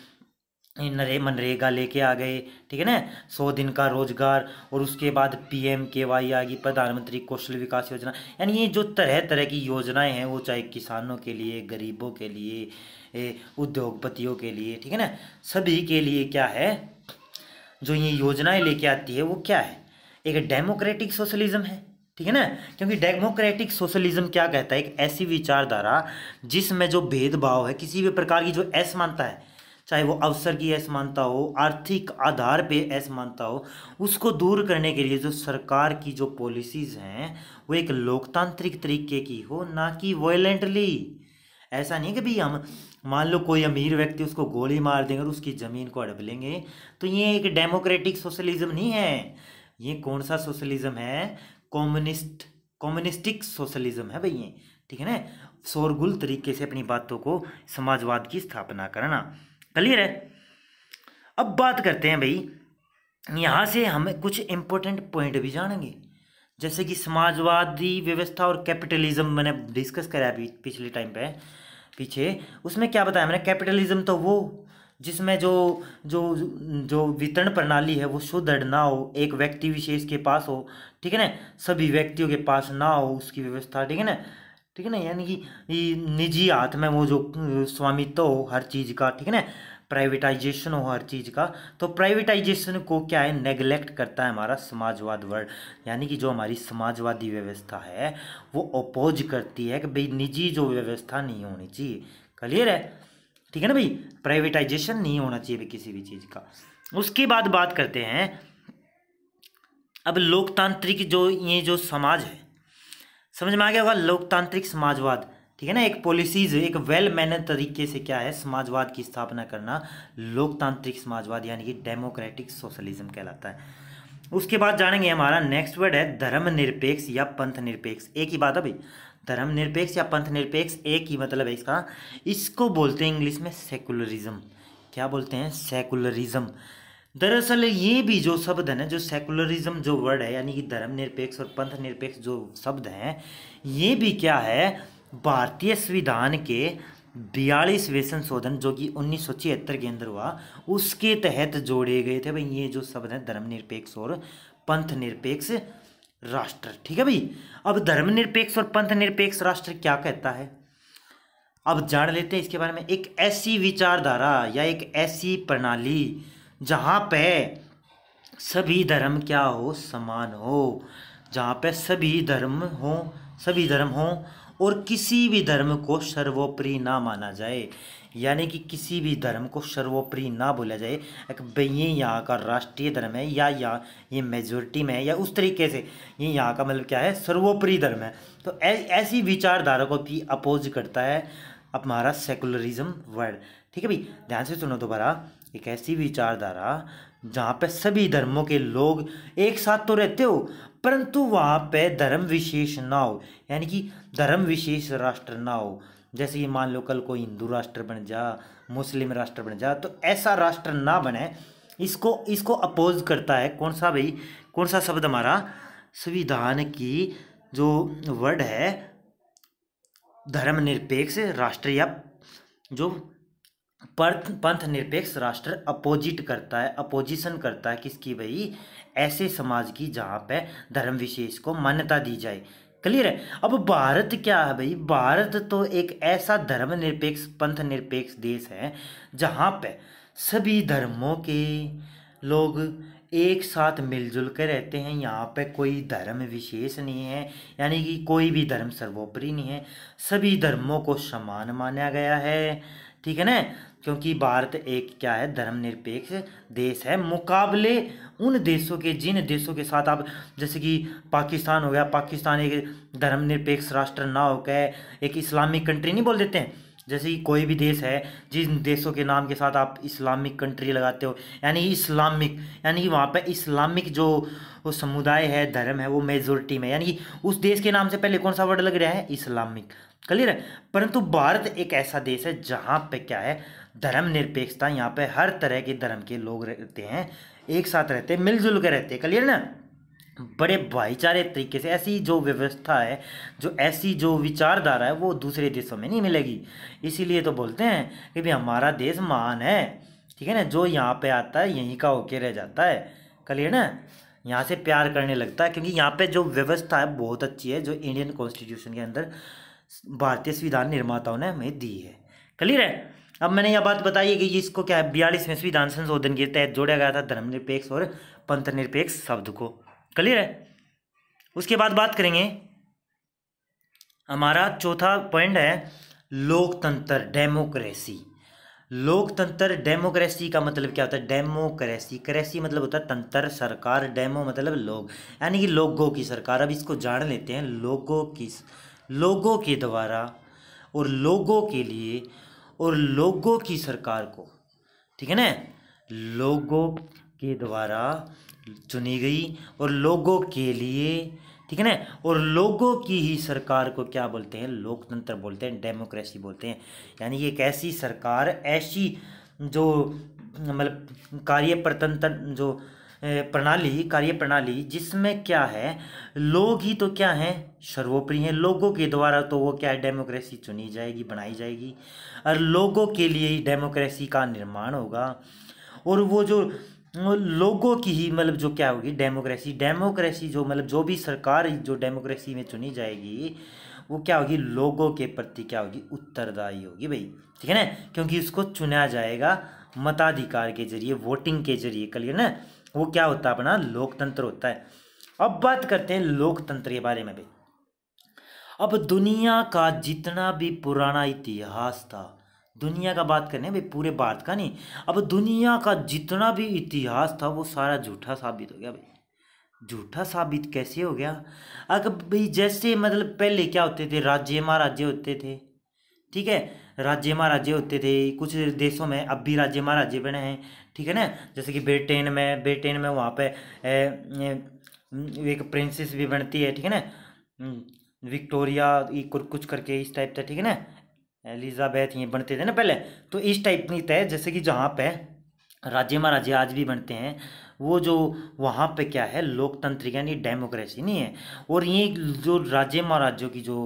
मनरेगा लेके आ गए। ठीक है ना, 100 दिन का रोजगार। और उसके बाद PMKY आ गई, प्रधानमंत्री कौशल विकास योजना। यानी ये जो तरह तरह की योजनाएं हैं वो चाहे किसानों के लिए, गरीबों के लिए, उद्योगपतियों के लिए, ठीक है ना, सभी के लिए क्या है, जो ये योजनाएं लेके आती है वो क्या है, एक डेमोक्रेटिक सोशलिज्म है। ठीक है ना। क्योंकि डेमोक्रेटिक सोशलिज्म क्या कहता है, एक ऐसी विचारधारा जिसमें जो भेदभाव है, किसी भी प्रकार की जो असमानता है, चाहे वो अवसर की असमानता हो, आर्थिक आधार पे असमानता हो, उसको दूर करने के लिए जो सरकार की जो पॉलिसीज़ हैं वो एक लोकतांत्रिक तरीके की हो, ना कि वायलेंटली। ऐसा नहीं कि भाई हम मान लो कोई अमीर व्यक्ति, उसको गोली मार देंगे और उसकी ज़मीन को हड़प लेंगे, तो ये एक डेमोक्रेटिक सोशलिज्म नहीं है। ये कौन सा सोशलिज्म है, कम्युनिस्टिक सोशलिज्म है भाई ये। ठीक है ना, शोरगुल तरीके से अपनी बातों को, समाजवाद की स्थापना करना। क्लियर है। अब बात करते हैं भाई, यहाँ से हम कुछ इंपॉर्टेंट पॉइंट भी जानेंगे। जैसे कि समाजवादी व्यवस्था और कैपिटलिज्म मैंने डिस्कस करा अभी पिछले टाइम पे पीछे। उसमें क्या बताया मैंने, कैपिटलिज्म तो वो जिसमें जो जो जो वितरण प्रणाली है वो सुदृढ़ ना हो, एक व्यक्ति विशेष के पास हो। ठीक है ना, सभी व्यक्तियों के पास ना हो उसकी व्यवस्था। ठीक है ना, ठीक है ना, यानी कि निजी हाथ में वो जो स्वामित्व हो हर चीज़ का। ठीक है ना, प्राइवेटाइजेशन हो हर चीज़ का। तो प्राइवेटाइजेशन को क्या है, नेगलेक्ट करता है हमारा समाजवाद वर्ड। यानी कि जो हमारी समाजवादी व्यवस्था है वो अपोज करती है कि भाई निजी जो व्यवस्था नहीं होनी चाहिए। क्लियर है। ठीक है ना भाई, प्राइवेटाइजेशन नहीं होना चाहिए भाई किसी भी चीज़ का। उसके बाद बात करते हैं अब लोकतांत्रिक जो ये जो समाज है, समझ में आ गया होगा, लोकतांत्रिक समाजवाद। ठीक है ना, एक पॉलिसीज, एक वेल मैनर तरीके से क्या है, समाजवाद की स्थापना करना लोकतांत्रिक समाजवाद यानी कि डेमोक्रेटिक सोशलिज्म कहलाता है। उसके बाद जानेंगे हमारा नेक्स्ट वर्ड है धर्मनिरपेक्ष या पंथ निरपेक्ष। एक ही बात है भाई, धर्मनिरपेक्ष या पंथ निरपेक्ष एक ही मतलब है इसका। इसको बोलते हैं इंग्लिश में सेकुलरिज्म। क्या बोलते हैं, सेकुलरिज्म। दरअसल ये भी जो शब्द है ना, जो सेकुलरिज्म जो वर्ड है, यानी कि धर्मनिरपेक्ष और पंथ निरपेक्ष जो शब्द हैं, ये भी क्या है, भारतीय संविधान के 42वें संशोधन जो कि 1976 के अंदर हुआ उसके तहत जोड़े गए थे भाई। ये जो शब्द है धर्मनिरपेक्ष और पंथ निरपेक्ष राष्ट्र। ठीक है भाई। अब धर्मनिरपेक्ष और पंथ निरपेक्ष राष्ट्र क्या कहता है, अब जान लेते हैं इसके बारे में। एक ऐसी विचारधारा या एक ऐसी प्रणाली जहाँ पे सभी धर्म क्या हो, समान हो, जहाँ पे सभी धर्म हो और किसी भी धर्म को सर्वोपरि ना माना जाए। यानी कि किसी भी धर्म को सर्वोपरि ना बोला जाए, एक भाई ये यहाँ का राष्ट्रीय धर्म है या ये मेजोरिटी में है, या उस तरीके से ये यहाँ का मतलब क्या है, सर्वोपरि धर्म है। तो ऐसी विचारधारा को भी अपोज करता है हमारा सेकुलरिज्म वर्ड। ठीक है भाई, ध्यान से सुनो दोबारा। एक ऐसी विचारधारा जहाँ पे सभी धर्मों के लोग एक साथ तो रहते हो परंतु वहाँ पे धर्म विशेष ना हो, यानी कि धर्म विशेष राष्ट्र ना हो। जैसे कि मान लो कल कोई हिंदू राष्ट्र बन जा, मुस्लिम राष्ट्र बन जा, तो ऐसा राष्ट्र ना बने। इसको अपोज करता है कौन सा भाई, कौन सा शब्द हमारा, संविधान की जो वर्ड है धर्मनिरपेक्ष राष्ट्र या जो पंथ निरपेक्ष राष्ट्र अपोजिट करता है, अपोजिशन करता है किसकी भाई, ऐसे समाज की जहाँ पे धर्म विशेष को मान्यता दी जाए। क्लियर है। अब भारत क्या है भाई, भारत तो एक ऐसा धर्मनिरपेक्ष पंथ निरपेक्ष देश है जहाँ पे सभी धर्मों के लोग एक साथ मिलजुल कर रहते हैं। यहाँ पे कोई धर्म विशेष नहीं है, यानी कि कोई भी धर्म सर्वोपरि नहीं है, सभी धर्मों को समान माना गया है। ठीक है ना, क्योंकि भारत एक क्या है, धर्मनिरपेक्ष देश है, मुकाबले उन देशों के जिन देशों के साथ आप, जैसे कि पाकिस्तान हो गया, पाकिस्तान एक धर्मनिरपेक्ष राष्ट्र ना होकर एक इस्लामिक कंट्री नहीं बोल देते हैं। जैसे कि कोई भी देश है, जिन देशों के नाम के साथ आप इस्लामिक कंट्री लगाते हो, यानी इस्लामिक, यानी कि वहाँ पे इस्लामिक जो वो समुदाय है, धर्म है, वो मेजोरिटी में, यानी कि उस देश के नाम से पहले कौन सा वर्ड लग रहा है, इस्लामिक। क्लियर है। परंतु भारत एक ऐसा देश है जहाँ पे क्या है, धर्मनिरपेक्षता, यहाँ पे हर तरह के धर्म के लोग रहते हैं, एक साथ रहते हैं, मिलजुल के रहते हैं। क्लियर ना, बड़े भाईचारे तरीके से। ऐसी जो व्यवस्था है, जो ऐसी जो विचारधारा है, वो दूसरे देशों में नहीं मिलेगी। इसीलिए तो बोलते हैं कि भाई हमारा देश महान है, ठीक है ना, जो यहाँ पे आता है यहीं का होके रह जाता है। क्लियर ना, यहाँ से प्यार करने लगता है, क्योंकि यहाँ पे जो व्यवस्था है बहुत अच्छी है, जो इंडियन कॉन्स्टिट्यूशन के अंदर भारतीय संविधान निर्माताओं ने हमें दी है। क्लियर है। अब मैंने यह बात बताई है कि इसको क्या है, 42वें संविधान संशोधन के तहत जोड़ा गया था धर्मनिरपेक्ष और पंथनिरपेक्ष शब्द को। क्लियर है। उसके बाद बात करेंगे, हमारा चौथा पॉइंट है लोकतंत्र, डेमोक्रेसी। लोकतंत्र, डेमोक्रेसी का मतलब क्या होता है, डेमोक्रेसी, क्रेसी मतलब होता है तंत्र, सरकार, डेमो मतलब लोग, यानी कि लोगों की सरकार। अब इसको जान लेते हैं, लोगों के द्वारा और लोगों के लिए और लोगों की सरकार को, ठीक है ना, लोगों के द्वारा चुनी गई और लोगों के लिए, ठीक है ना, और लोगों की ही सरकार को क्या बोलते हैं, लोकतंत्र बोलते हैं, डेमोक्रेसी बोलते हैं। यानी एक ऐसी सरकार, ऐसी जो मतलब कार्य प्रणाली जिसमें क्या है, लोग ही तो क्या है, सर्वोपरि हैं। लोगों के द्वारा तो वो क्या है, डेमोक्रेसी चुनी जाएगी, बनाई जाएगी, और लोगों के लिए ही डेमोक्रेसी का निर्माण होगा। और वो जो लोगों की ही मतलब जो क्या होगी, डेमोक्रेसी जो मतलब जो भी सरकार जो डेमोक्रेसी में चुनी जाएगी, वो क्या होगी, लोगों के प्रति क्या होगी, उत्तरदायी होगी भाई, ठीक है ना, क्योंकि उसको चुना जाएगा मताधिकार के जरिए, वोटिंग के जरिए। क्लियर ना, वो क्या होता है, अपना लोकतंत्र होता है। अब बात करते हैं लोकतंत्र के बारे में भाई। अब दुनिया का जितना भी पुराना इतिहास था, दुनिया का बात करने भाई, पूरे भारत का नहीं, अब दुनिया का जितना भी इतिहास था वो सारा झूठा साबित हो गया भाई। झूठा साबित कैसे हो गया, अगर भाई जैसे मतलब पहले क्या होते थे, राज्य महाराज्य होते थे, ठीक है, राज्य महाराज्य होते थे कुछ देशों में, अब भी राज्य महाराज्य बने हैं, ठीक है ना, जैसे कि ब्रिटेन में वहाँ पे एक प्रिंसेस भी बनती है, ठीक है ना, विक्टोरिया कुछ करके इस टाइप था, ठीक है ना, एलिजाबेथ ये बनते थे ना पहले, तो इस टाइप नहीं था। जैसे कि जहाँ पे राज्य महाराजे आज भी बनते हैं, वो जो वहाँ पे क्या है, लोकतंत्र यानी डेमोक्रेसी नहीं है। और ये जो राज्य महाराजों की जो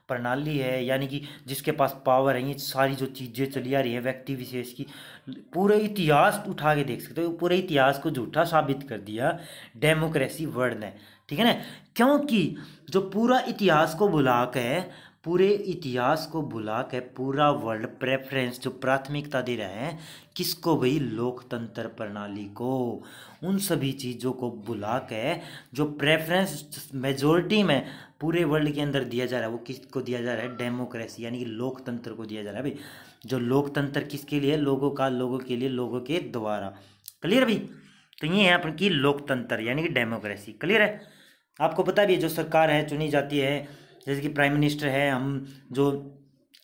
प्रणाली है, यानी कि जिसके पास पावर है, ये सारी जो चीज़ें चली आ रही है व्यक्ति विशेष की, पूरे इतिहास उठा के देख सकते हो, पूरे इतिहास को झूठा साबित कर दिया डेमोक्रेसी वर्ड ने, ठीक है ना, क्योंकि जो पूरा इतिहास को भुला के, पूरा वर्ल्ड प्रेफरेंस जो प्राथमिकता दे रहे हैं किसको भाई, लोकतंत्र प्रणाली को, उन सभी चीज़ों को भुला के जो प्रेफरेंस मेजोरिटी में पूरे वर्ल्ड के अंदर दिया जा रहा है, वो किसको दिया जा रहा है, डेमोक्रेसी यानी कि लोकतंत्र को दिया जा रहा है भाई। जो लोकतंत्र किसके लिए, लोगों का, लोगों के लिए, लोगों के द्वारा। क्लियर भाई, तो ये है अपन की लोकतंत्र यानी कि डेमोक्रेसी। क्लियर है। आपको पता भी है जो सरकार है चुनी जाती है, जैसे कि प्राइम मिनिस्टर है, हम जो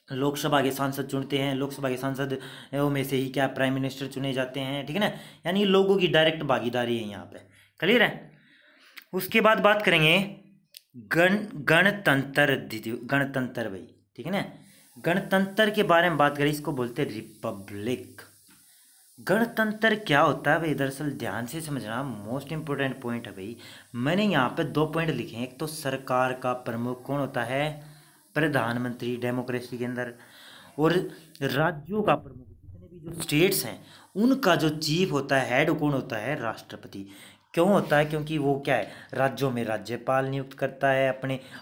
लोकसभा के सांसद चुनते हैं, लोकसभा के सांसद में से ही क्या प्राइम मिनिस्टर चुने जाते हैं, ठीक है ना, यानी लोगों की डायरेक्ट भागीदारी है यहाँ पे। क्लियर है। उसके बाद बात करेंगे गणतंत्र भाई, ठीक है ना, गणतंत्र के बारे में बात करें, इसको बोलते हैं रिपब्लिक। गणतंत्र क्या होता है भाई, दरअसल ध्यान से समझना, मोस्ट इंपोर्टेंट पॉइंट है भाई। मैंने यहाँ पे 2 पॉइंट लिखे हैं, एक तो सरकार का प्रमुख कौन होता है, प्रधानमंत्री डेमोक्रेसी के अंदर, और राज्यों का प्रमुख, जितने भी जो स्टेट्स हैं उनका जो चीफ होता है, हेड कौन होता है, राष्ट्रपति। क्यों होता है, क्योंकि वो क्या है, राज्यों में राज्यपाल नियुक्त करता है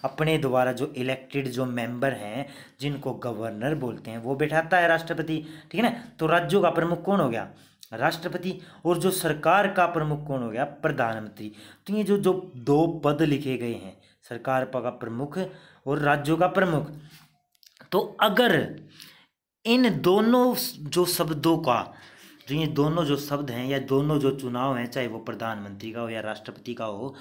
अपने द्वारा, जो इलेक्टेड जो मेंबर हैं जिनको गवर्नर बोलते हैं वो बैठाता है राष्ट्रपति, ठीक है ना। तो राज्यों का प्रमुख कौन हो गया, राष्ट्रपति, और जो सरकार का प्रमुख कौन हो गया, प्रधानमंत्री। तो ये जो 2 पद लिखे गए हैं, सरकार का प्रमुख और राज्यों का प्रमुख, तो अगर इन दोनों जो शब्दों का, जो ये दोनों जो शब्द हैं या दोनों जो चुनाव हैं, चाहे वो प्रधानमंत्री का हो या राष्ट्रपति का हो,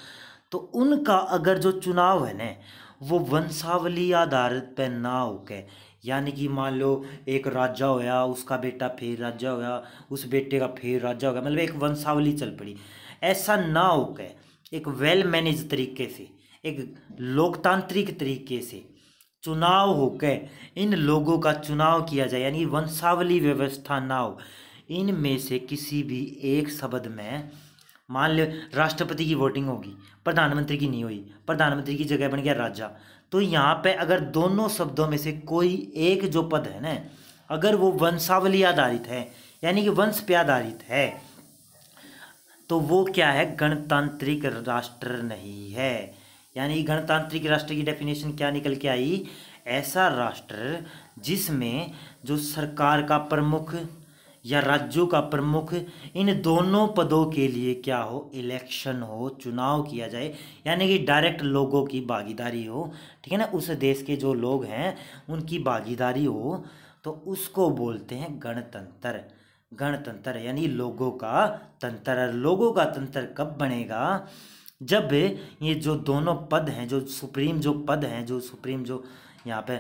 तो उनका अगर जो चुनाव है ना वो वंशावली आधारित पे ना हो के, यानी कि मान लो एक राजा होया, उसका बेटा फिर राजा होया, उस बेटे का फिर राजा होगा, मतलब एक वंशावली चल पड़ी, ऐसा ना हो के एक वेल मैनेज तरीके से, एक लोकतांत्रिक तरीके से चुनाव होके इन लोगों का चुनाव किया जाए, यानी वंशावली व्यवस्था ना हो। इनमें से किसी भी एक शब्द में, मान लो राष्ट्रपति की वोटिंग होगी, प्रधानमंत्री की नहीं हुई, प्रधानमंत्री की जगह बन गया राजा, तो यहाँ पे अगर दोनों शब्दों में से कोई एक जो पद है ना, अगर वो वंशावली आधारित है, यानी कि वंश पे आधारित है, तो वो क्या है, गणतांत्रिक राष्ट्र नहीं है। यानी गणतांत्रिक राष्ट्र की डेफिनेशन क्या निकल के आई, ऐसा राष्ट्र जिसमें जो सरकार का प्रमुख या राज्यों का प्रमुख, इन दोनों पदों के लिए क्या हो, इलेक्शन हो, चुनाव किया जाए, यानी कि डायरेक्ट लोगों की भागीदारी हो, ठीक है ना, उस देश के जो लोग हैं उनकी भागीदारी हो, तो उसको बोलते हैं गणतंत्र। गणतंत्र यानी लोगों का तंत्र। लोगों का तंत्र कब बनेगा, जब ये जो दोनों पद हैं, जो सुप्रीम जो पद हैं, जो सुप्रीम जो यहाँ पे,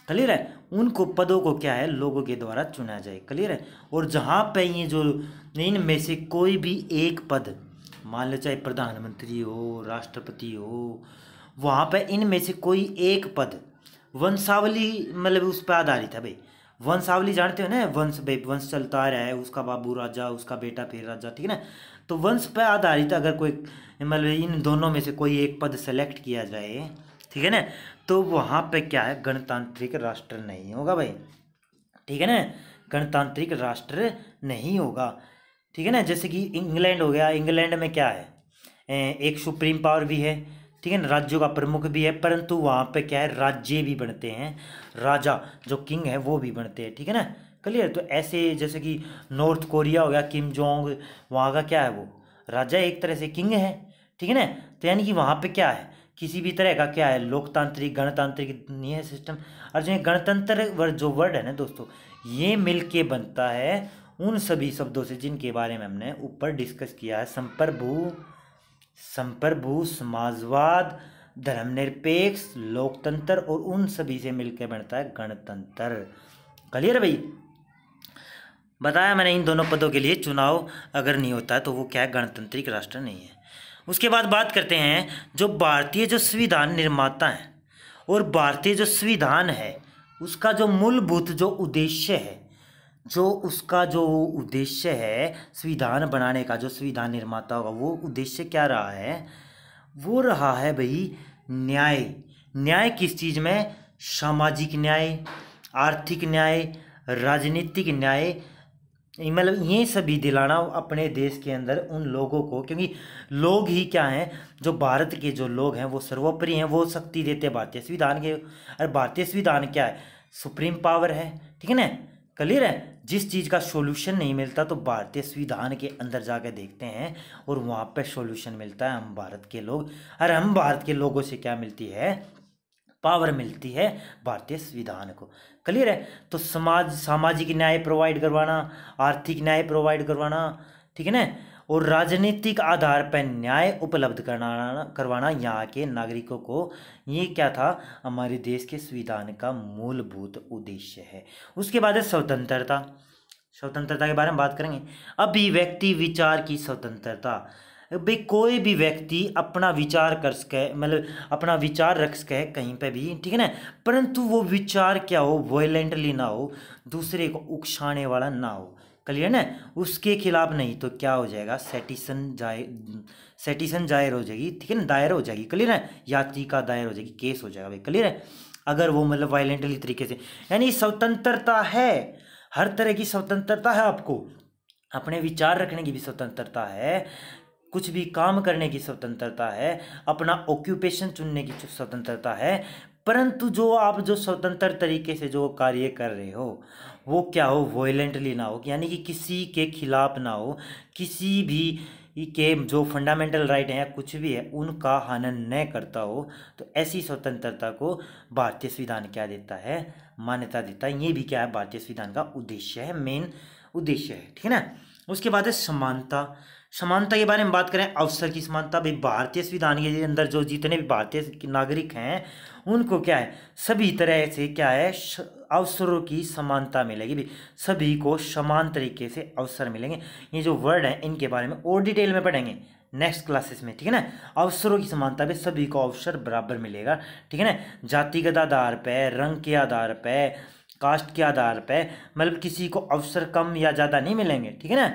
क्लियर है, उनको पदों को क्या है, लोगों के द्वारा चुना जाए, क्लियर है। और जहाँ पे ये जो इनमें से कोई भी एक पद, मान लो चाहे प्रधानमंत्री हो, राष्ट्रपति हो, वहाँ पे इनमें से कोई एक पद वंशावली, मतलब उस पर आधारित है भाई। वंशावली जानते हो ना, वंश भाई, वंश चलता आ रहा है, उसका बाबू राजा, उसका बेटा फिर राजा, ठीक है ना, तो वंश पे आधारित अगर कोई, मतलब इन दोनों में से कोई एक पद सेलेक्ट किया जाए, ठीक है ना, तो वहाँ पे क्या है, गणतांत्रिक राष्ट्र नहीं होगा भाई, ठीक है ना, गणतांत्रिक राष्ट्र नहीं होगा, ठीक है ना। जैसे कि इंग्लैंड हो गया, इंग्लैंड में क्या है, एक सुप्रीम पावर भी है, ठीक है ना, राज्यों का प्रमुख भी है, परंतु वहाँ पे क्या है, राज्य भी बनते हैं, राजा जो किंग है वो भी बनते हैं, ठीक है ना, क्लियर। तो ऐसे जैसे कि नॉर्थ कोरिया हो गया, किम जोंग, वहाँ का क्या है, वो राजा एक तरह से किंग है, ठीक है ना। तो यानी कि वहाँ पे क्या है, किसी भी तरह का क्या है, लोकतांत्रिक गणतांत्रिक नहीं है सिस्टम। और जो गणतंत्र जो वर्ड है ना दोस्तों, ये मिल के बनता है उन सभी शब्दों से जिनके बारे में हमने ऊपर डिस्कस किया है, संप्रभु, समाजवाद, धर्मनिरपेक्ष, लोकतंत्र, और उन सभी से मिलकर बनता है गणतंत्र। क्लियर भाई, बताया मैंने, इन दोनों पदों के लिए चुनाव अगर नहीं होता है तो वो क्या है, गणतांत्रिक राष्ट्र नहीं है। उसके बाद बात करते हैं जो भारतीय जो संविधान निर्माता हैं और भारतीय जो संविधान है उसका जो मूलभूत जो उद्देश्य है, जो उसका जो उद्देश्य है संविधान बनाने का, जो संविधान निर्माता होगा वो उद्देश्य क्या रहा है, वो रहा है भाई न्याय। न्याय किस चीज़ में, सामाजिक न्याय, आर्थिक न्याय, राजनीतिक न्याय, मतलब ये सभी दिलाना अपने देश के अंदर उन लोगों को, क्योंकि लोग ही क्या हैं, जो भारत के जो लोग हैं वो सर्वोपरि हैं, वो शक्ति देते हैं भारतीय संविधान के। और भारतीय संविधान क्या है, सुप्रीम पावर है, ठीक है ना, क्लियर है। जिस चीज़ का सॉल्यूशन नहीं मिलता तो भारतीय संविधान के अंदर जाकर देखते हैं और वहाँ पे सॉल्यूशन मिलता है, हम भारत के लोग, और हम भारत के लोगों से क्या मिलती है, पावर मिलती है भारतीय संविधान को, क्लियर है। तो सामाजिक न्याय प्रोवाइड करवाना, आर्थिक न्याय प्रोवाइड करवाना, ठीक है ना, और राजनीतिक आधार पर न्याय उपलब्ध करवाना यहाँ के नागरिकों को, ये क्या था, हमारे देश के संविधान का मूलभूत उद्देश्य है। उसके बाद है स्वतंत्रता। स्वतंत्रता के बारे में बात करेंगे। अभिव्यक्ति विचार की स्वतंत्रता, भाई कोई भी व्यक्ति अपना विचार कर सके, मतलब अपना विचार रख सके कहीं पे भी, ठीक है ना, परंतु वो विचार क्या हो, वायलेंटली ना हो, दूसरे को उकसाने वाला ना हो, क्लियर ना, उसके खिलाफ नहीं तो क्या हो जाएगा, सेटिसन जाहिर हो जाएगी, ठीक है ना, दायर हो जाएगी, क्लियर है, याचिका दायर हो जाएगी, केस हो जाएगा भाई, क्लियर है, अगर वो मतलब वायलेंटली तरीके से। यानी स्वतंत्रता है, हर तरह की स्वतंत्रता है, आपको अपने विचार रखने की भी स्वतंत्रता है, कुछ भी काम करने की स्वतंत्रता है, अपना ऑक्यूपेशन चुनने की स्वतंत्रता है, परंतु जो आप जो स्वतंत्र तरीके से जो कार्य कर रहे हो वो क्या हो, वॉयलेंटली ना हो, यानी कि किसी के खिलाफ ना हो, किसी भी के जो फंडामेंटल राइट हैं कुछ भी है उनका हनन न करता हो, तो ऐसी स्वतंत्रता को भारतीय संविधान क्या देता है, मान्यता देता है। ये भी क्या है, भारतीय संविधान का उद्देश्य है, मेन उद्देश्य है, ठीक है ना। उसके बाद है समानता। समानता के बारे में बात करें, अवसर की समानता। भाई भारतीय संविधान के अंदर जो जितने भी भारतीय नागरिक हैं उनको क्या है, सभी तरह से क्या है, अवसरों की समानता मिलेगी। भाई सभी को समान तरीके से अवसर मिलेंगे। ये जो वर्ड है इनके बारे में और डिटेल में पढ़ेंगे नेक्स्ट क्लासेस में, ठीक है ना। अवसरों की समानता में सभी को अवसर बराबर मिलेगा, ठीक है ना। जातिगत आधार पे, रंग के आधार पे, कास्ट के आधार पे मतलब किसी को अवसर कम या ज़्यादा नहीं मिलेंगे, ठीक है ना।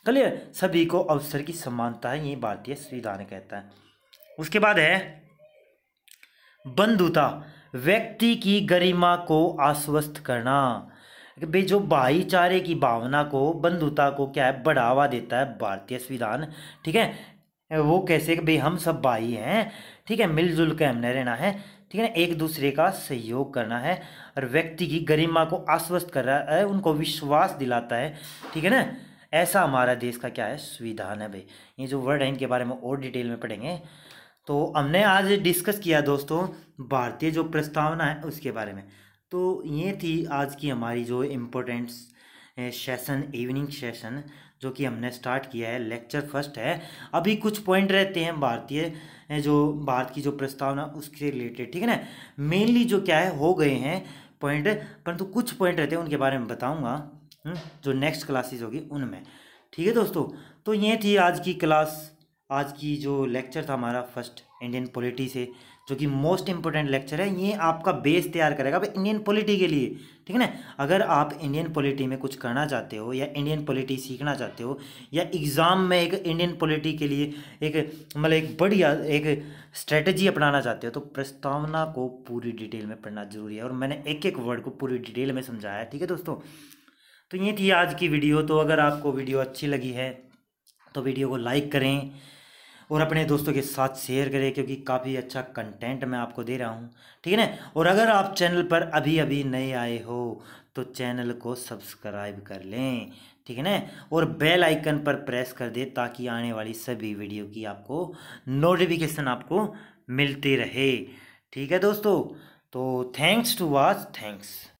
क्लियर, सभी को अवसर की समानता है, ये भारतीय संविधान कहता है। उसके बाद है बंधुता, व्यक्ति की गरिमा को आश्वस्त करना। भाई जो भाईचारे की भावना को, बंधुता को क्या है, बढ़ावा देता है भारतीय संविधान, ठीक है। वो कैसे कि भाई हम सब भाई हैं, ठीक है, मिलजुल के हमने रहना है, ठीक है ना, एक दूसरे का सहयोग करना है, और व्यक्ति की गरिमा को आश्वस्त कर रहा है, उनको विश्वास दिलाता है, ठीक है ना। ऐसा हमारा देश का क्या है, संविधान है। भाई ये जो वर्ड है इनके बारे में और डिटेल में पढ़ेंगे। तो हमने आज डिस्कस किया दोस्तों भारतीय जो प्रस्तावना है उसके बारे में। तो ये थी आज की हमारी जो इम्पोर्टेंट सेशन, इवनिंग सेशन जो कि हमने स्टार्ट किया है, लेक्चर फर्स्ट है। अभी कुछ पॉइंट रहते हैं भारतीय जो भारत की जो प्रस्तावना उसके रिलेटेड, ठीक है ना। मेनली जो क्या है हो गए हैं पॉइंट, परंतु कुछ पॉइंट रहते हैं उनके बारे में बताऊंगा जो नेक्स्ट क्लासेस होगी उनमें, ठीक है दोस्तों। तो ये थी आज की क्लास, आज की जो लेक्चर था हमारा फर्स्ट इंडियन पॉलिटी से, जो कि मोस्ट इंपॉर्टेंट लेक्चर है। ये आपका बेस तैयार करेगा भाई इंडियन पॉलिटी के लिए, ठीक है ना। अगर आप इंडियन पॉलिटी में कुछ करना चाहते हो या इंडियन पॉलिटी सीखना चाहते हो या एग्ज़ाम में एक इंडियन पॉलिटी के लिए एक मतलब एक बढ़िया एक स्ट्रेटजी अपनाना चाहते हो, तो प्रस्तावना को पूरी डिटेल में पढ़ना जरूरी है। और मैंने एक एक वर्ड को पूरी डिटेल में समझाया है, ठीक है दोस्तों। तो ये थी आज की वीडियो। तो अगर आपको वीडियो अच्छी लगी है तो वीडियो को लाइक करें और अपने दोस्तों के साथ शेयर करें, क्योंकि काफ़ी अच्छा कंटेंट मैं आपको दे रहा हूँ, ठीक है ना। और अगर आप चैनल पर अभी अभी नए आए हो तो चैनल को सब्सक्राइब कर लें, ठीक है ना, और बेल आइकन पर प्रेस कर दे ताकि आने वाली सभी वीडियो की आपको नोटिफिकेशन आपको मिलती रहे, ठीक है दोस्तों। तो थैंक्स टू वॉच, थैंक्स।